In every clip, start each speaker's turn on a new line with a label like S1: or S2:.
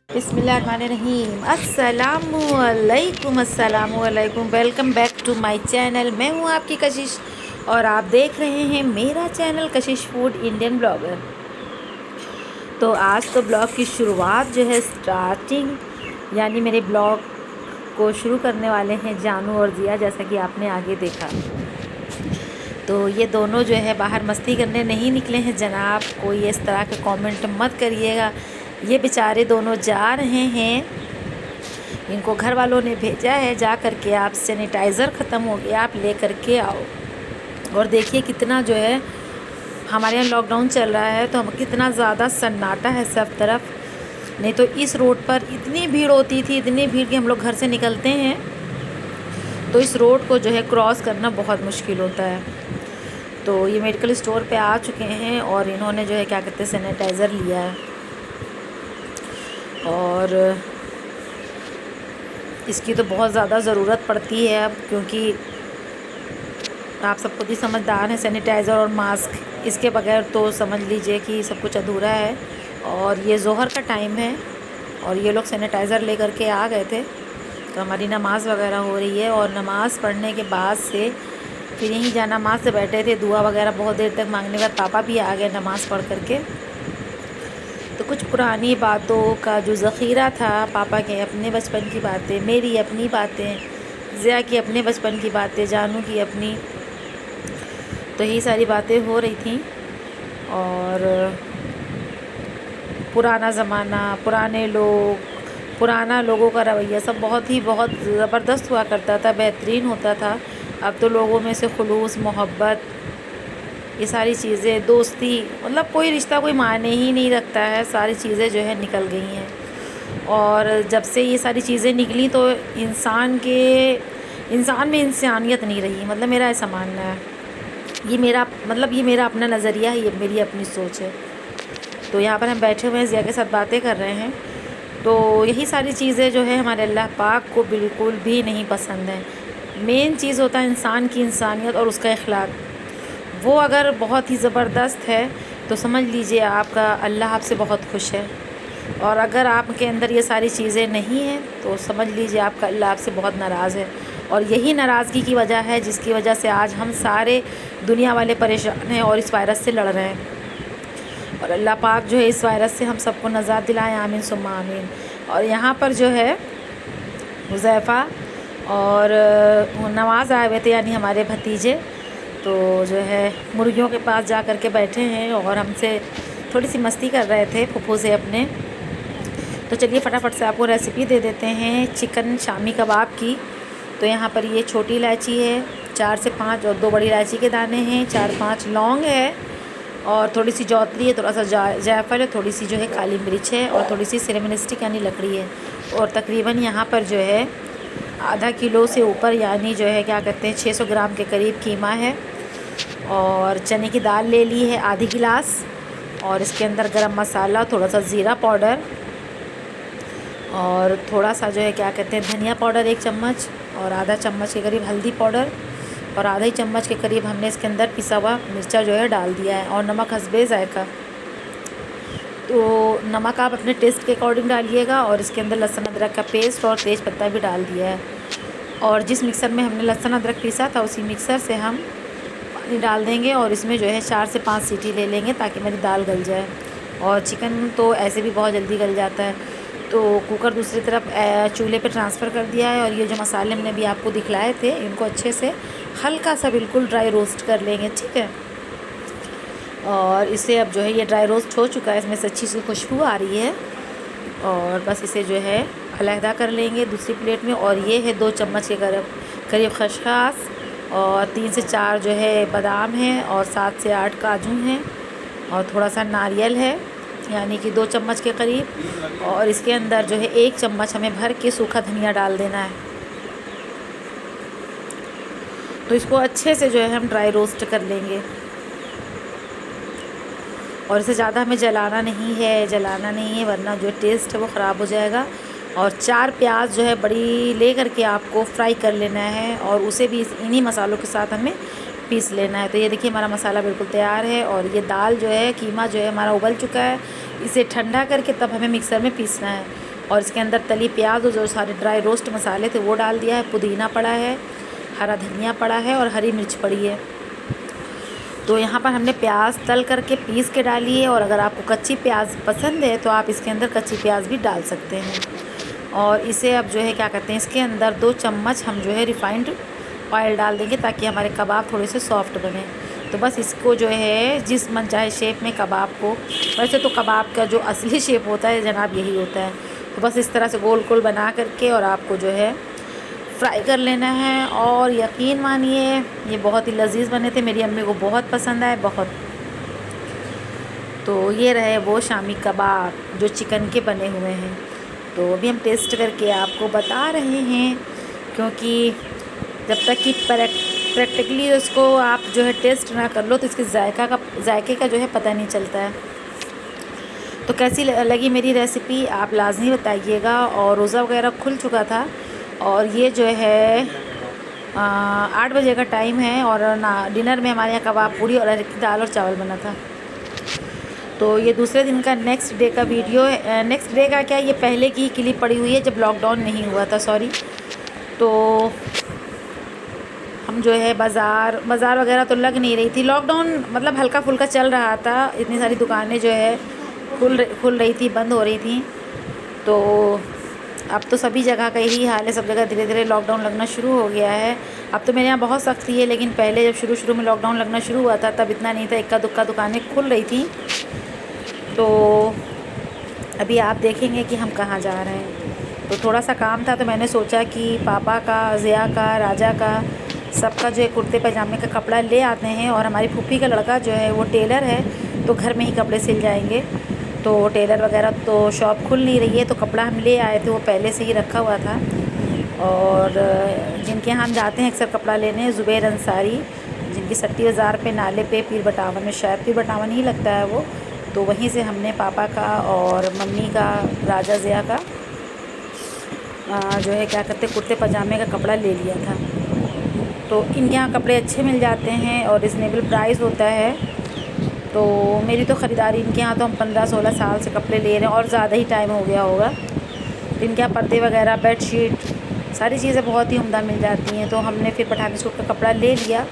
S1: बिस्मिल्लाहिर्रहमानिर्रहीम। अस्सलामुअलैकुम। Welcome back to my channel. मैं हूँ आपकी कशिश और आप देख रहे हैं मेरा चैनल कशिश फूड इंडियन ब्लॉगर। तो आज तो ब्लॉग की शुरुआत जो है स्टार्टिंग यानी मेरे ब्लॉग को शुरू करने वाले हैं जानू और जिया, जैसा कि आपने आगे देखा। तो ये दोनों जो है बाहर मस्ती करने नहीं निकले हैं जनाब, कोई इस तरह का कमेंट मत करिएगा। ये बेचारे दोनों जा रहे हैं, इनको घर वालों ने भेजा है जा कर के आप सैनिटाइज़र ख़त्म हो गया, आप ले कर के आओ। और देखिए कितना जो है हमारे यहाँ लॉकडाउन चल रहा है तो हम कितना ज़्यादा सन्नाटा है सब तरफ। नहीं तो इस रोड पर इतनी भीड़ होती थी, इतनी भीड़ कि हम लोग घर से निकलते हैं तो इस रोड को जो है क्रॉस करना बहुत मुश्किल होता है। तो ये मेडिकल स्टोर पे आ चुके हैं और इन्होंने जो है क्या कहते हैं सैनिटाइज़र लिया है और इसकी तो बहुत ज़्यादा ज़रूरत पड़ती है अब, क्योंकि आप सब खुद ही समझदार हैं। सैनिटाइज़र और मास्क, इसके बगैर तो समझ लीजिए कि सब कुछ अधूरा है। और ये ज़ोहर का टाइम है और ये लोग सैनिटाइज़र लेकर के आ गए थे, तो हमारी नमाज़ वगैरह हो रही है। और नमाज़ पढ़ने के बाद से फिर यहीं जाना, नमाज से बैठे थे, दुआ वगैरह बहुत देर तक मांगने के बाद पापा भी आ गए नमाज़ पढ़ करके। तो कुछ पुरानी बातों का जो ज़ख़ीरा था, पापा के अपने बचपन की बातें, मेरी अपनी बातें, ज़िया की अपने बचपन की बातें, जानू की अपनी, तो यही सारी बातें हो रही थी। और पुराना ज़माना, पुराने लोग, पुराना लोगों का रवैया सब बहुत ज़बरदस्त हुआ करता था, बेहतरीन होता था। अब तो लोगों में से खुलूस, मोहब्बत, ये सारी चीज़ें, दोस्ती, मतलब कोई रिश्ता कोई मायने ही नहीं रखता है। सारी चीज़ें जो है निकल गई हैं। और जब से ये सारी चीज़ें निकली तो इंसान में इंसानियत नहीं रही, मतलब मेरा ऐसा मानना है। ये मेरा अपना नज़रिया है, ये मेरी अपनी सोच है। तो यहाँ पर हम बैठे हुए हैं, ज़िया के साथ बातें कर रहे हैं। तो यही सारी चीज़ें जो है हमारे अल्लाह पाक को बिल्कुल भी नहीं पसंद है। मेन चीज़ होता है इंसान की इंसानियत और उसका अखलाक। वो अगर बहुत ही ज़बरदस्त है तो समझ लीजिए आपका अल्लाह आपसे बहुत खुश है। और अगर आपके अंदर ये सारी चीज़ें नहीं हैं तो समझ लीजिए आपका अल्लाह आपसे बहुत नाराज़ है। और यही नाराज़गी की वजह है जिसकी वजह से आज हम सारे दुनिया वाले परेशान हैं और इस वायरस से लड़ रहे हैं। और अल्लाह पाक जो है इस वायरस से हम सबको नजात दिलाएं, आमीन सुम्मा आमीन। और यहाँ पर जो है हुज़ैफ़ा और नवाज़ आए हुए थे, यानी हमारे भतीजे, तो जो है मुर्गियों के पास जा कर के बैठे हैं और हमसे थोड़ी सी मस्ती कर रहे थे फुफ्फू से अपने। तो चलिए फटाफट से आपको रेसिपी दे देते हैं चिकन शामी कबाब की। तो यहाँ पर ये छोटी इलायची है 4 से 5 और 2 बड़ी इलायची के दाने हैं, 4-5 लौंग है और थोड़ी सी जौतरी है, थोड़ा सा जायफल है, थोड़ी सी जो है काली मिर्च है और थोड़ी सी सिनेमन स्टिक यानी लकड़ी है। और तकरीबन यहाँ पर जो है आधा किलो से ऊपर यानी जो है क्या कहते हैं 600 ग्राम के करीब कीमा है। और चने की दाल ले ली है आधी गिलास। और इसके अंदर गरम मसाला, थोड़ा सा ज़ीरा पाउडर और थोड़ा सा जो है क्या कहते हैं धनिया पाउडर 1 चम्मच और आधा चम्मच के करीब हल्दी पाउडर और आधा ही चम्मच के करीब हमने इसके अंदर पिसा हुआ मिर्चा जो है डाल दिया है। और नमक हस्बे ज़ायक़ा, तो नमक आप अपने टेस्ट के अकॉर्डिंग डालिएगा। और इसके अंदर लहसुन अदरक का पेस्ट और तेज़ पत्ता भी डाल दिया है। और जिस मिक्सर में हमने लहसुन अदरक पीसा था उसी मिक्सर से हम पानी डाल देंगे और इसमें जो है 4 से 5 सीटी ले लेंगे ताकि मेरी दाल गल जाए। और चिकन तो ऐसे भी बहुत जल्दी गल जाता है। तो कुकर दूसरी तरफ चूल्हे पे ट्रांसफ़र कर दिया है। और ये जो मसाले हमने भी आपको दिखलाए थे इनको अच्छे से हल्का सा बिल्कुल ड्राई रोस्ट कर लेंगे, ठीक है। और इसे अब जो है ये ड्राई रोस्ट हो चुका है, इसमें से अच्छी सी खुशबू आ रही है। और बस इसे जो है अलहदा कर लेंगे दूसरी प्लेट में। और ये है 2 चम्मच के करीब खसखस और 3 से 4 जो है बादाम है और 7 से 8 काजू हैं और थोड़ा सा नारियल है यानी कि 2 चम्मच के करीब। और इसके अंदर जो है 1 चम्मच हमें भर के सूखा धनिया डाल देना है। तो इसको अच्छे से जो है हम ड्राई रोस्ट कर लेंगे। और इसे ज़्यादा हमें जलाना नहीं है वरना जो टेस्ट है वो ख़राब हो जाएगा। और 4 प्याज जो है बड़ी ले करके आपको फ्राई कर लेना है और उसे भी इन्हीं मसालों के साथ हमें पीस लेना है। तो ये देखिए हमारा मसाला बिल्कुल तैयार है। और ये दाल जो है, कीमा जो है हमारा उबल चुका है। इसे ठंडा करके तब हमें मिक्सर में पीसना है। और इसके अंदर तली प्याज और जो सारे ड्राई रोस्ट मसाले थे वो डाल दिया है। पुदीना पड़ा है, हरा धनिया पड़ा है और हरी मिर्च पड़ी है। तो यहाँ पर हमने प्याज तल करके पीस के डाली है। और अगर आपको कच्ची प्याज पसंद है तो आप इसके अंदर कच्ची प्याज भी डाल सकते हैं। और इसे अब जो है क्या करते हैं, इसके अंदर 2 चम्मच हम जो है रिफ़ाइंड ऑयल डाल देंगे ताकि हमारे कबाब थोड़े से सॉफ्ट बने। तो बस इसको जो है जिस मन चाहे शेप में कबाब को, वैसे तो कबाब का जो असली शेप होता है जनाब यही होता है। तो बस इस तरह से गोल गोल बना करके और आपको जो है फ्राई कर लेना है। और यकीन मानिए ये बहुत ही लजीज बने थे, मेरी अम्मी को बहुत पसंद आए, बहुत। तो ये रहे वो शामी कबाब जो चिकन के बने हुए हैं। तो अभी हम टेस्ट करके आपको बता रहे हैं, क्योंकि जब तक कि प्रैक्टिकली उसको आप जो है टेस्ट ना कर लो तो इसके जायके का जो है पता नहीं चलता है। तो कैसी लगी मेरी रेसिपी आप लाजमी बताइएगा। और रोज़ा वगैरह खुल चुका था और ये जो है 8 बजे का टाइम है। और डिनर में हमारे यहाँ कबाब पूरी और दाल और चावल बना था। तो ये दूसरे दिन का नेक्स्ट डे का वीडियो है। नेक्स्ट डे का क्या, ये पहले की क्लिप पड़ी हुई है जब लॉकडाउन नहीं हुआ था, सॉरी। तो हम जो है बाज़ार वगैरह तो लग नहीं रही थी, लॉकडाउन मतलब हल्का फुल्का चल रहा था। इतनी सारी दुकानें जो है खुल रही थी, बंद हो रही थी। तो अब तो सभी जगह का यही हाल है, सब जगह धीरे धीरे लॉकडाउन लगना शुरू हो गया है। अब तो मेरे यहाँ बहुत सख्ती है, लेकिन पहले जब शुरू में लॉकडाउन लगना शुरू हुआ था तब इतना नहीं था, इक्का दुक्का दुकानें खुल रही थी। तो अभी आप देखेंगे कि हम कहाँ जा रहे हैं। तो थोड़ा सा काम था तो मैंने सोचा कि पापा का, ज़िया का, राजा का, सबका जो है कुर्ते पैजामे का कपड़ा ले आते हैं। और हमारी फूफी का लड़का जो है वो टेलर है, तो घर में ही कपड़े सिल जाएंगे। तो टेलर वगैरह तो शॉप खुल नहीं रही है, तो कपड़ा हम ले आए थे, वो पहले से ही रखा हुआ था। और जिनके यहाँ हम जाते हैं अक्सर कपड़ा लेने, ज़ुबैर अंसारी, जिनकी सट्टी बाज़ार पे नाले पे पीर बटावन में, शायद पीर बटावन ही लगता है वो। तो वहीं से हमने पापा का और मम्मी का, राजा ज़िया का जो है क्या कहते कुर्ते पजामे का कपड़ा ले लिया था। तो इनके यहाँ कपड़े अच्छे मिल जाते हैं और रिजनेबल प्राइस होता है। तो मेरी तो ख़रीदारी इनके यहाँ तो हम 15-16 साल से कपड़े ले रहे हैं और ज़्यादा ही टाइम हो गया होगा। तो इनके यहाँ पर्दे वगैरह, बेडशीट, सारी चीज़ें बहुत ही उम्दा मिल जाती हैं। तो हमने फिर पठानी सूट का कपड़ा ले लिया।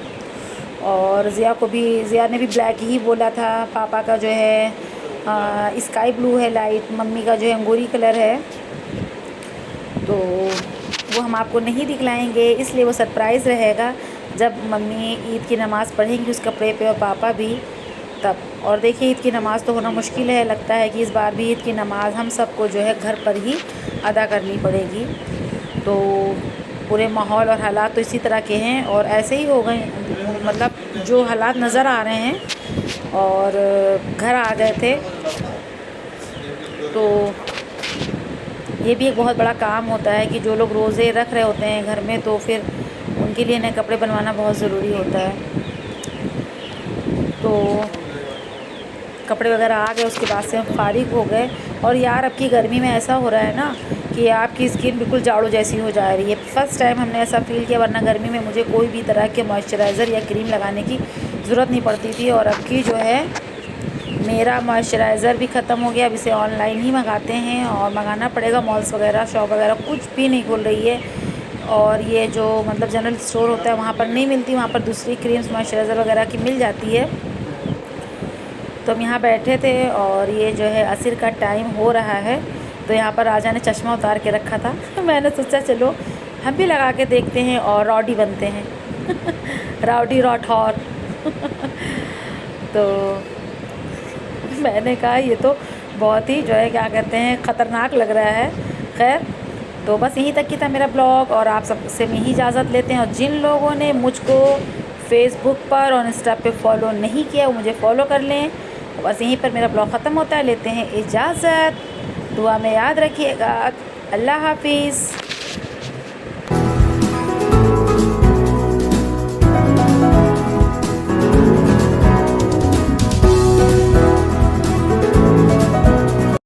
S1: और ज़िया ने भी ब्लैक ही बोला था। पापा का जो है स्काई ब्लू है लाइट, मम्मी का जो है अंगूरी कलर है। तो वो हम आपको नहीं दिखलाएंगे, इसलिए वो सरप्राइज़ रहेगा जब मम्मी ईद की नमाज़ पढ़ेंगी उस कपड़े पे और पापा भी तब। और देखिए ईद की नमाज़ तो होना मुश्किल है, लगता है कि इस बार भी ईद की नमाज़ हम सबको जो है घर पर ही अदा करनी पड़ेगी। तो पूरे माहौल और हालात तो इसी तरह के हैं और ऐसे ही हो गए, मतलब जो हालात नज़र आ रहे हैं। और घर आ गए थे तो ये भी एक बहुत बड़ा काम होता है कि जो लोग रोज़े रख रहे होते हैं घर में, तो फिर उनके लिए नए कपड़े बनवाना बहुत ज़रूरी होता है। तो कपड़े वगैरह आ गए, उसके बाद से हम फारिग हो गए। और यार अब की गर्मी में ऐसा हो रहा है ना कि आपकी स्किन बिल्कुल जाड़ों जैसी हो जा रही है। फ़र्स्ट टाइम हमने ऐसा फ़ील किया, वरना गर्मी में मुझे कोई भी तरह के मॉइस्चराइज़र या क्रीम लगाने की ज़रूरत नहीं पड़ती थी। और अब की जो है मेरा मॉइस्चराइज़र भी ख़त्म हो गया, अब इसे ऑनलाइन ही मंगाते हैं और मंगाना पड़ेगा। मॉल्स वगैरह, शॉप वगैरह कुछ भी नहीं खुल रही है। और ये जो मतलब जनरल स्टोर होता है वहाँ पर नहीं मिलती, वहाँ पर दूसरी क्रीम्स मॉइस्चराइज़र वगैरह की मिल जाती है। तो हम यहाँ बैठे थे और ये जो है असर का टाइम हो रहा है। तो यहाँ पर राजा ने चश्मा उतार के रखा था तो मैंने सोचा चलो हम भी लगा के देखते हैं और रॉडी बनते हैं राउडी राठौर तो मैंने कहा ये तो बहुत ही जो है क्या कहते हैं ख़तरनाक लग रहा है। खैर तो बस यहीं तक की था मेरा ब्लॉग और आप सबसे मैं ही इजाज़त लेते हैं। और जिन लोगों ने मुझको फ़ेसबुक पर और इंस्टा पे फॉलो नहीं किया वो मुझे फॉलो कर लें। बस यहीं पर मेरा ब्लॉग ख़त्म होता है। लेते हैं इजाज़त, दुआ में याद रखिएगा। अल्लाह हाफिज़।